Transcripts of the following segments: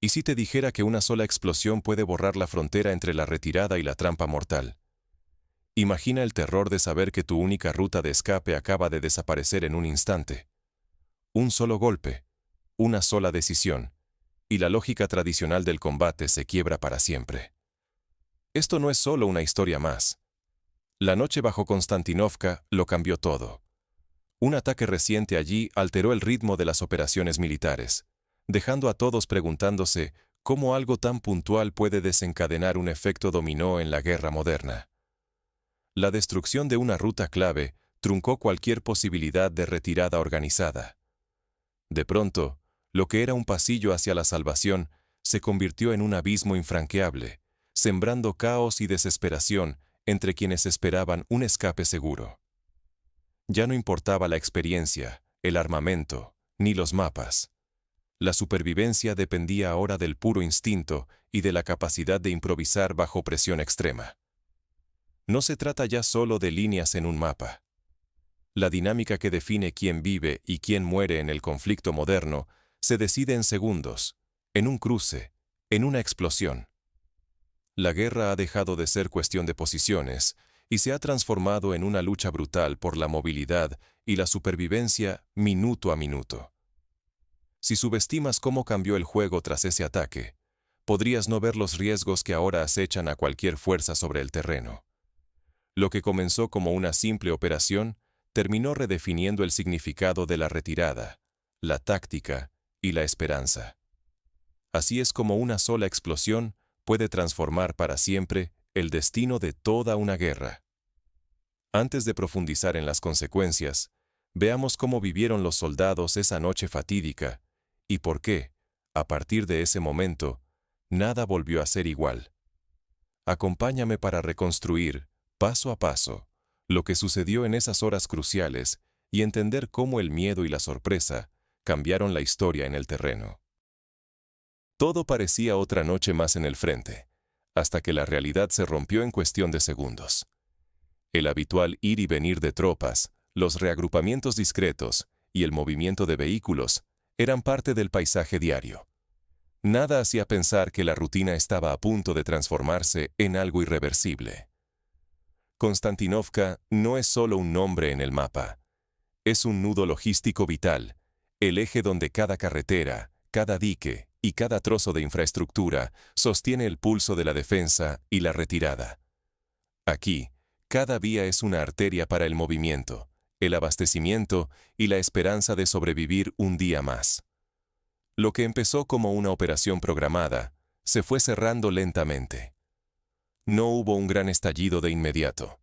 ¿Y si te dijera que una sola explosión puede borrar la frontera entre la retirada y la trampa mortal? Imagina el terror de saber que tu única ruta de escape acaba de desaparecer en un instante. Un solo golpe, una sola decisión, y la lógica tradicional del combate se quiebra para siempre. Esto no es solo una historia más. La noche bajo Konstantinovka lo cambió todo. Un ataque reciente allí alteró el ritmo de las operaciones militares, dejando a todos preguntándose cómo algo tan puntual puede desencadenar un efecto dominó en la guerra moderna. La destrucción de una ruta clave truncó cualquier posibilidad de retirada organizada. De pronto, lo que era un pasillo hacia la salvación se convirtió en un abismo infranqueable, sembrando caos y desesperación entre quienes esperaban un escape seguro. Ya no importaba la experiencia, el armamento, ni los mapas. La supervivencia dependía ahora del puro instinto y de la capacidad de improvisar bajo presión extrema. No se trata ya solo de líneas en un mapa. La dinámica que define quién vive y quién muere en el conflicto moderno se decide en segundos, en un cruce, en una explosión. La guerra ha dejado de ser cuestión de posiciones y se ha transformado en una lucha brutal por la movilidad y la supervivencia minuto a minuto. Si subestimas cómo cambió el juego tras ese ataque, podrías no ver los riesgos que ahora acechan a cualquier fuerza sobre el terreno. Lo que comenzó como una simple operación terminó redefiniendo el significado de la retirada, la táctica y la esperanza. Así es como una sola explosión puede transformar para siempre el destino de toda una guerra. Antes de profundizar en las consecuencias, veamos cómo vivieron los soldados esa noche fatídica y por qué, a partir de ese momento, nada volvió a ser igual. Acompáñame para reconstruir, paso a paso, lo que sucedió en esas horas cruciales y entender cómo el miedo y la sorpresa cambiaron la historia en el terreno. Todo parecía otra noche más en el frente, hasta que la realidad se rompió en cuestión de segundos. El habitual ir y venir de tropas, los reagrupamientos discretos y el movimiento de vehículos eran parte del paisaje diario. Nada hacía pensar que la rutina estaba a punto de transformarse en algo irreversible. Konstantinovka no es solo un nombre en el mapa. Es un nudo logístico vital, el eje donde cada carretera, cada dique y cada trozo de infraestructura sostiene el pulso de la defensa y la retirada. Aquí, cada vía es una arteria para el movimiento, el abastecimiento y la esperanza de sobrevivir un día más. Lo que empezó como una operación programada, se fue cerrando lentamente. No hubo un gran estallido de inmediato.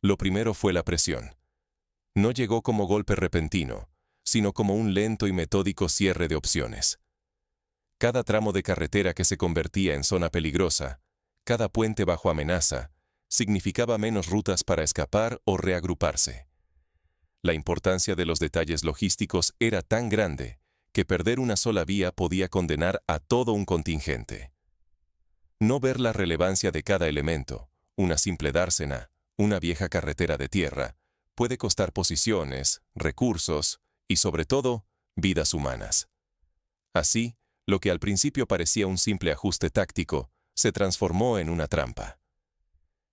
Lo primero fue la presión. No llegó como golpe repentino, sino como un lento y metódico cierre de opciones. Cada tramo de carretera que se convertía en zona peligrosa, cada puente bajo amenaza, significaba menos rutas para escapar o reagruparse. La importancia de los detalles logísticos era tan grande que perder una sola vía podía condenar a todo un contingente. No ver la relevancia de cada elemento, una simple dársena, una vieja carretera de tierra, puede costar posiciones, recursos y, sobre todo, vidas humanas. Así, lo que al principio parecía un simple ajuste táctico, se transformó en una trampa.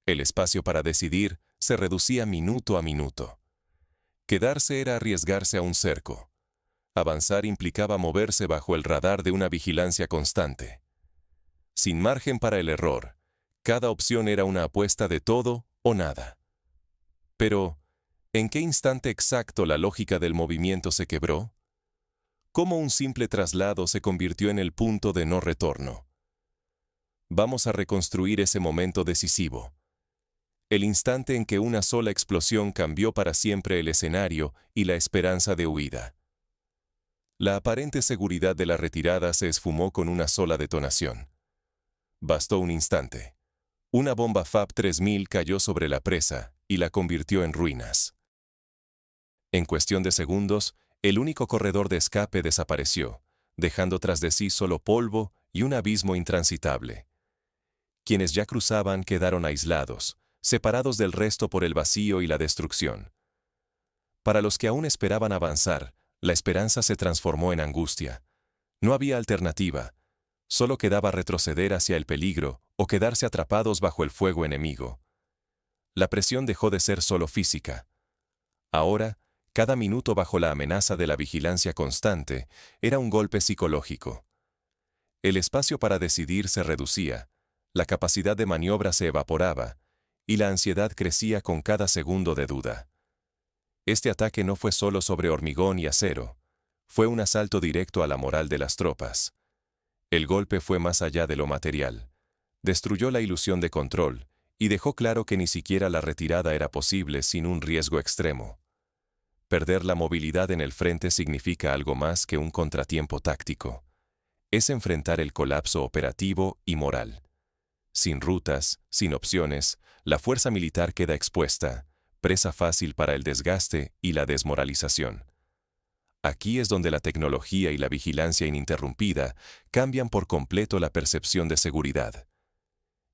El espacio para decidir se reducía minuto a minuto. Quedarse era arriesgarse a un cerco. Avanzar implicaba moverse bajo el radar de una vigilancia constante. Sin margen para el error, cada opción era una apuesta de todo o nada. Pero, ¿en qué instante exacto la lógica del movimiento se quebró? ¿Cómo un simple traslado se convirtió en el punto de no retorno? Vamos a reconstruir ese momento decisivo. El instante en que una sola explosión cambió para siempre el escenario y la esperanza de huida. La aparente seguridad de la retirada se esfumó con una sola detonación. Bastó un instante. Una bomba FAB-3000 cayó sobre la presa y la convirtió en ruinas. En cuestión de segundos, el único corredor de escape desapareció, dejando tras de sí solo polvo y un abismo intransitable. Quienes ya cruzaban quedaron aislados, separados del resto por el vacío y la destrucción. Para los que aún esperaban avanzar, la esperanza se transformó en angustia. No había alternativa. Solo quedaba retroceder hacia el peligro o quedarse atrapados bajo el fuego enemigo. La presión dejó de ser solo física. Ahora, cada minuto bajo la amenaza de la vigilancia constante era un golpe psicológico. El espacio para decidir se reducía, la capacidad de maniobra se evaporaba, y la ansiedad crecía con cada segundo de duda. Este ataque no fue solo sobre hormigón y acero, fue un asalto directo a la moral de las tropas. El golpe fue más allá de lo material. Destruyó la ilusión de control y dejó claro que ni siquiera la retirada era posible sin un riesgo extremo. Perder la movilidad en el frente significa algo más que un contratiempo táctico. Es enfrentar el colapso operativo y moral. Sin rutas, sin opciones, la fuerza militar queda expuesta, presa fácil para el desgaste y la desmoralización. Aquí es donde la tecnología y la vigilancia ininterrumpida cambian por completo la percepción de seguridad.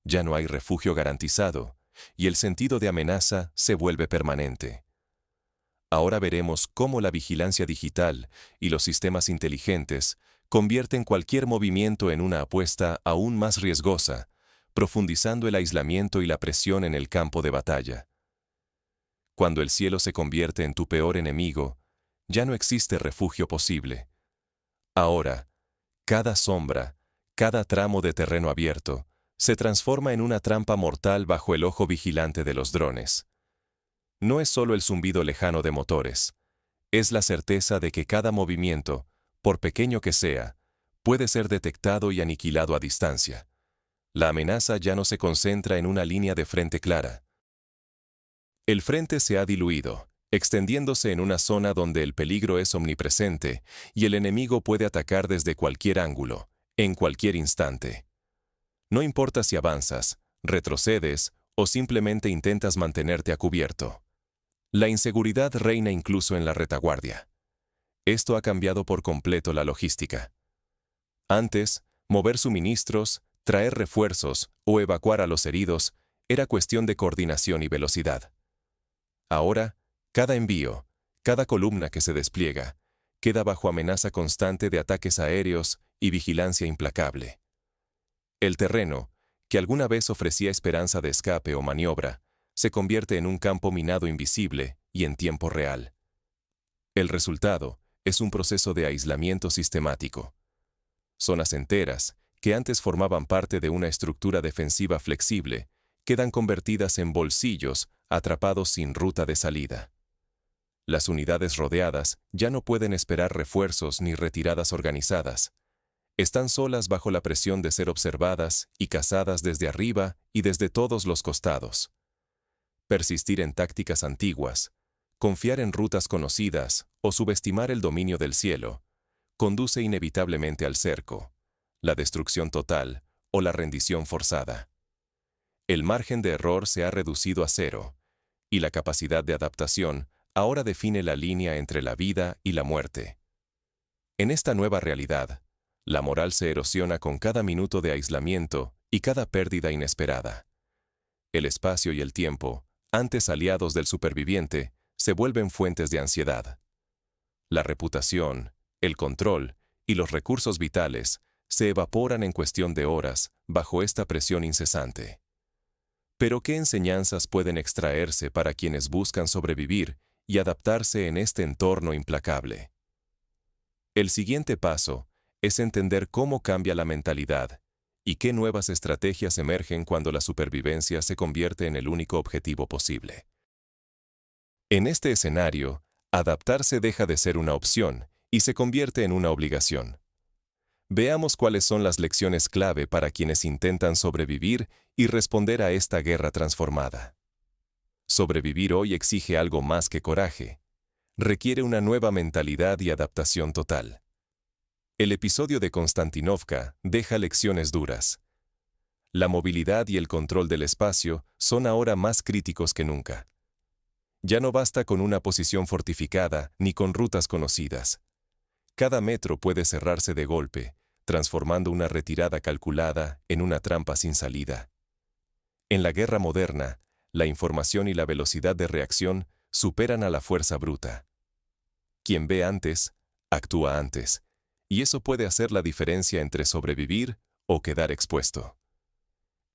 Ya no hay refugio garantizado, y el sentido de amenaza se vuelve permanente. Ahora veremos cómo la vigilancia digital y los sistemas inteligentes convierten cualquier movimiento en una apuesta aún más riesgosa, profundizando el aislamiento y la presión en el campo de batalla. Cuando el cielo se convierte en tu peor enemigo, ya no existe refugio posible. Ahora, cada sombra, cada tramo de terreno abierto, se transforma en una trampa mortal bajo el ojo vigilante de los drones. No es solo el zumbido lejano de motores, es la certeza de que cada movimiento, por pequeño que sea, puede ser detectado y aniquilado a distancia. La amenaza ya no se concentra en una línea de frente clara. El frente se ha diluido, extendiéndose en una zona donde el peligro es omnipresente y el enemigo puede atacar desde cualquier ángulo, en cualquier instante. No importa si avanzas, retrocedes o simplemente intentas mantenerte a cubierto. La inseguridad reina incluso en la retaguardia. Esto ha cambiado por completo la logística. Antes, mover suministros, traer refuerzos o evacuar a los heridos era cuestión de coordinación y velocidad. Ahora, cada envío, cada columna que se despliega, queda bajo amenaza constante de ataques aéreos y vigilancia implacable. El terreno, que alguna vez ofrecía esperanza de escape o maniobra, se convierte en un campo minado invisible y en tiempo real. El resultado es un proceso de aislamiento sistemático. Zonas enteras, que antes formaban parte de una estructura defensiva flexible, quedan convertidas en bolsillos atrapados sin ruta de salida. Las unidades rodeadas ya no pueden esperar refuerzos ni retiradas organizadas. Están solas bajo la presión de ser observadas y cazadas desde arriba y desde todos los costados. Persistir en tácticas antiguas, confiar en rutas conocidas o subestimar el dominio del cielo, conduce inevitablemente al cerco, la destrucción total o la rendición forzada. El margen de error se ha reducido a cero, y la capacidad de adaptación ahora define la línea entre la vida y la muerte. En esta nueva realidad, la moral se erosiona con cada minuto de aislamiento y cada pérdida inesperada. El espacio y el tiempo, antes aliados del superviviente, se vuelven fuentes de ansiedad. La reputación, el control y los recursos vitales se evaporan en cuestión de horas bajo esta presión incesante. Pero ¿qué enseñanzas pueden extraerse para quienes buscan sobrevivir y adaptarse en este entorno implacable? El siguiente paso es entender cómo cambia la mentalidad y qué nuevas estrategias emergen cuando la supervivencia se convierte en el único objetivo posible. En este escenario, adaptarse deja de ser una opción y se convierte en una obligación. Veamos cuáles son las lecciones clave para quienes intentan sobrevivir y responder a esta guerra transformada. Sobrevivir hoy exige algo más que coraje. Requiere una nueva mentalidad y adaptación total. El episodio de Konstantinovka deja lecciones duras. La movilidad y el control del espacio son ahora más críticos que nunca. Ya no basta con una posición fortificada ni con rutas conocidas. Cada metro puede cerrarse de golpe, transformando una retirada calculada en una trampa sin salida. En la guerra moderna, la información y la velocidad de reacción superan a la fuerza bruta. Quien ve antes, actúa antes, y eso puede hacer la diferencia entre sobrevivir o quedar expuesto.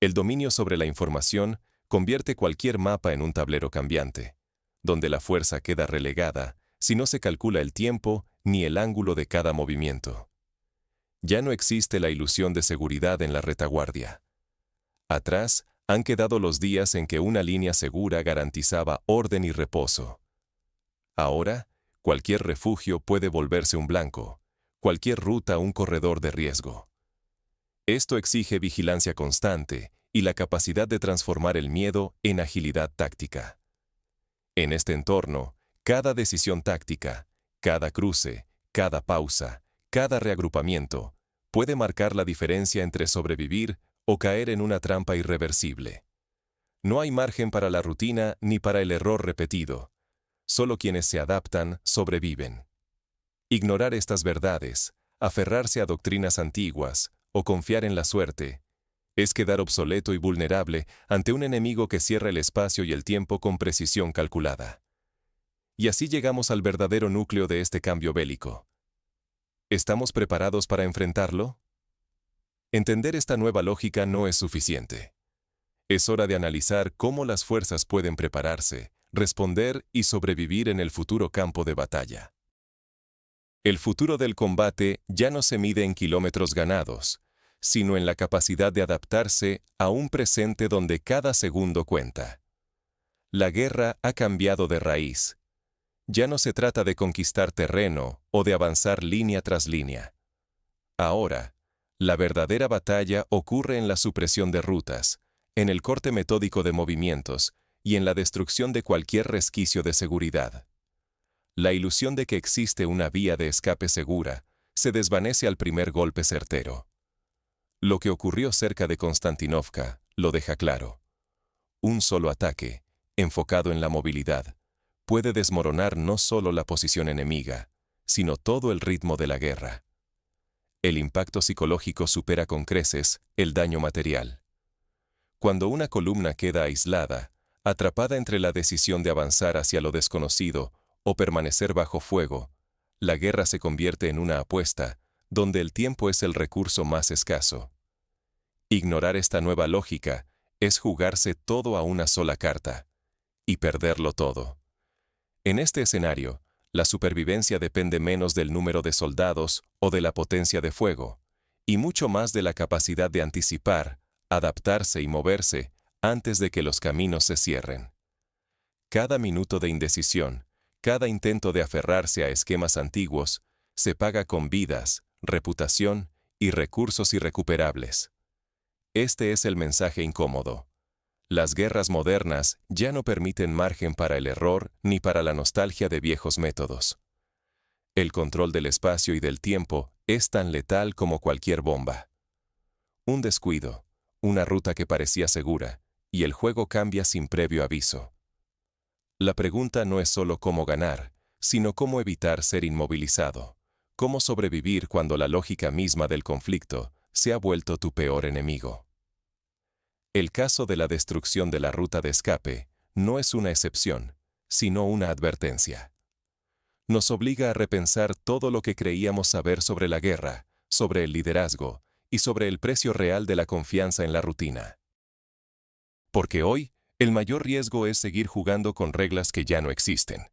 El dominio sobre la información convierte cualquier mapa en un tablero cambiante, donde la fuerza queda relegada si no se calcula el tiempo ni el ángulo de cada movimiento. Ya no existe la ilusión de seguridad en la retaguardia. Atrás han quedado los días en que una línea segura garantizaba orden y reposo. Ahora, cualquier refugio puede volverse un blanco, cualquier ruta un corredor de riesgo. Esto exige vigilancia constante y la capacidad de transformar el miedo en agilidad táctica. En este entorno, cada decisión táctica, cada cruce, cada pausa, cada reagrupamiento, puede marcar la diferencia entre sobrevivir o caer en una trampa irreversible. No hay margen para la rutina ni para el error repetido. Solo quienes se adaptan sobreviven. Ignorar estas verdades, aferrarse a doctrinas antiguas o confiar en la suerte, es quedar obsoleto y vulnerable ante un enemigo que cierra el espacio y el tiempo con precisión calculada. Y así llegamos al verdadero núcleo de este cambio bélico. ¿Estamos preparados para enfrentarlo? Entender esta nueva lógica no es suficiente. Es hora de analizar cómo las fuerzas pueden prepararse, responder y sobrevivir en el futuro campo de batalla. El futuro del combate ya no se mide en kilómetros ganados, sino en la capacidad de adaptarse a un presente donde cada segundo cuenta. La guerra ha cambiado de raíz. Ya no se trata de conquistar terreno o de avanzar línea tras línea. Ahora, la verdadera batalla ocurre en la supresión de rutas, en el corte metódico de movimientos y en la destrucción de cualquier resquicio de seguridad. La ilusión de que existe una vía de escape segura se desvanece al primer golpe certero. Lo que ocurrió cerca de Konstantinovka lo deja claro. Un solo ataque, enfocado en la movilidad, puede desmoronar no solo la posición enemiga, sino todo el ritmo de la guerra. El impacto psicológico supera con creces el daño material. Cuando una columna queda aislada, atrapada entre la decisión de avanzar hacia lo desconocido o permanecer bajo fuego, la guerra se convierte en una apuesta, donde el tiempo es el recurso más escaso. Ignorar esta nueva lógica es jugarse todo a una sola carta, y perderlo todo. En este escenario, la supervivencia depende menos del número de soldados o de la potencia de fuego, y mucho más de la capacidad de anticipar, adaptarse y moverse antes de que los caminos se cierren. Cada minuto de indecisión, cada intento de aferrarse a esquemas antiguos, se paga con vidas, reputación y recursos irrecuperables. Este es el mensaje incómodo. Las guerras modernas ya no permiten margen para el error ni para la nostalgia de viejos métodos. El control del espacio y del tiempo es tan letal como cualquier bomba. Un descuido, una ruta que parecía segura, y el juego cambia sin previo aviso. La pregunta no es solo cómo ganar, sino cómo evitar ser inmovilizado, cómo sobrevivir cuando la lógica misma del conflicto se ha vuelto tu peor enemigo. El caso de la destrucción de la ruta de escape no es una excepción, sino una advertencia. Nos obliga a repensar todo lo que creíamos saber sobre la guerra, sobre el liderazgo y sobre el precio real de la confianza en la rutina. Porque hoy, el mayor riesgo es seguir jugando con reglas que ya no existen.